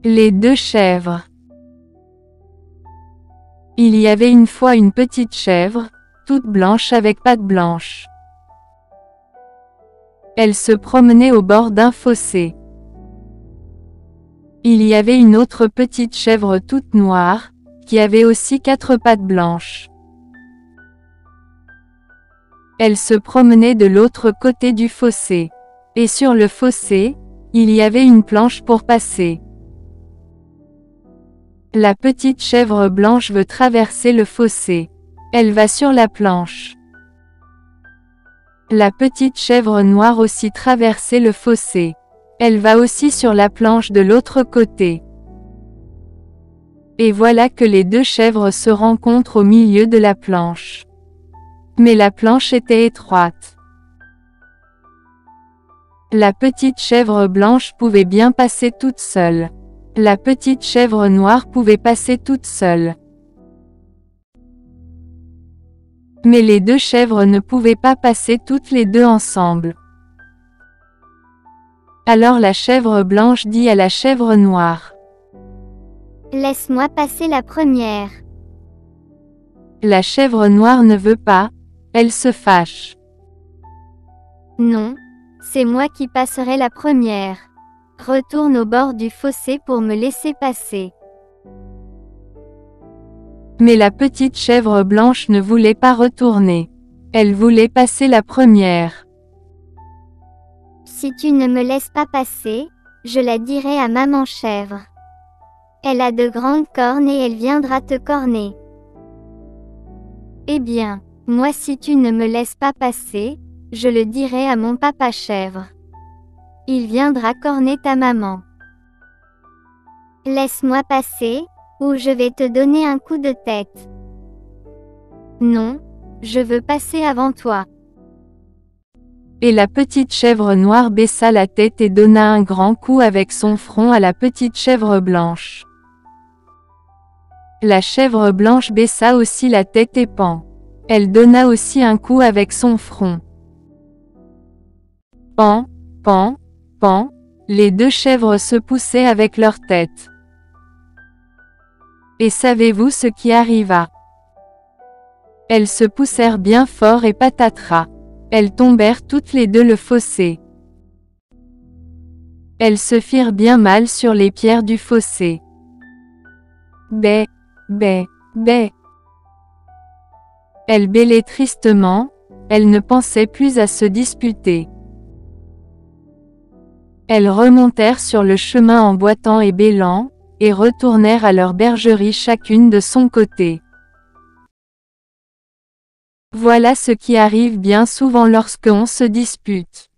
Les deux chèvres. Il y avait une fois une petite chèvre, toute blanche avec pattes blanches. Elle se promenait au bord d'un fossé. Il y avait une autre petite chèvre toute noire, qui avait aussi 4 pattes blanches. Elle se promenait de l'autre côté du fossé. Et sur le fossé, il y avait une planche pour passer. La petite chèvre blanche veut traverser le fossé. Elle va sur la planche. La petite chèvre noire aussi traverser le fossé. Elle va aussi sur la planche de l'autre côté. Et voilà que les deux chèvres se rencontrent au milieu de la planche. Mais la planche était étroite. La petite chèvre blanche pouvait bien passer toute seule. La petite chèvre noire pouvait passer toute seule. Mais les deux chèvres ne pouvaient pas passer toutes les deux ensemble. Alors la chèvre blanche dit à la chèvre noire: Laisse-moi passer la première. La chèvre noire ne veut pas, elle se fâche. Non, c'est moi qui passerai la première. Retourne au bord du fossé pour me laisser passer. Mais la petite chèvre blanche ne voulait pas retourner. Elle voulait passer la première. Si tu ne me laisses pas passer, je la dirai à maman chèvre. Elle a de grandes cornes et elle viendra te corner. Eh bien, moi si tu ne me laisses pas passer, je le dirai à mon papa chèvre. Il viendra corner ta maman. Laisse-moi passer, ou je vais te donner un coup de tête. Non, je veux passer avant toi. Et la petite chèvre noire baissa la tête et donna un grand coup avec son front à la petite chèvre blanche. La chèvre blanche baissa aussi la tête et pan. Elle donna aussi un coup avec son front. Pan, pan, pan, les deux chèvres se poussaient avec leur tête. Et savez-vous ce qui arriva? Elles se poussèrent bien fort et patatras. Elles tombèrent toutes les deux le fossé. Elles se firent bien mal sur les pierres du fossé. Bé, bé, bé. Elles bêlaient tristement, elles ne pensaient plus à se disputer. Elles remontèrent sur le chemin en boitant et bêlant, et retournèrent à leur bergerie chacune de son côté. Voilà ce qui arrive bien souvent lorsqu'on se dispute.